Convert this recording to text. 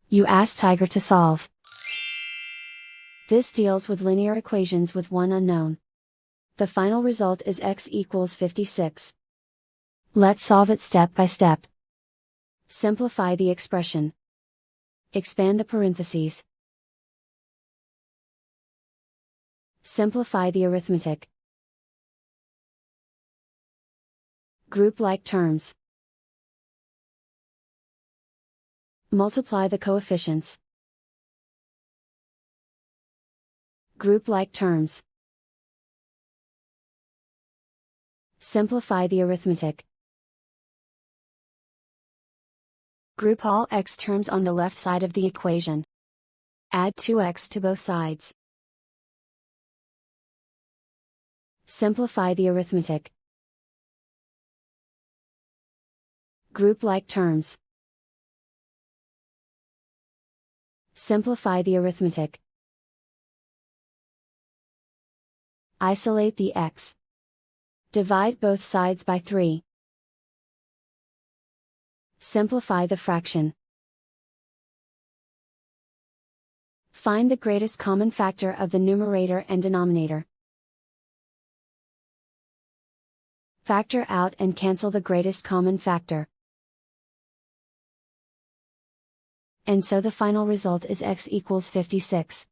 You ask Tiger to solve. This deals with linear equations with one unknown. The final result is x equals 56. Let's solve it step by step. Simplify the expression. Expand the parentheses. Simplify the arithmetic. Group like terms. Multiply the coefficients. Group like terms. Simplify the arithmetic. Group all x terms on the left side of the equation. Add 2x to both sides. Simplify the arithmetic. Group like terms. Simplify the arithmetic. Isolate the x. Divide both sides by 3. Simplify the fraction. Find the greatest common factor of the numerator and denominator. Factor out and cancel the greatest common factor. And so the final result is x equals 56.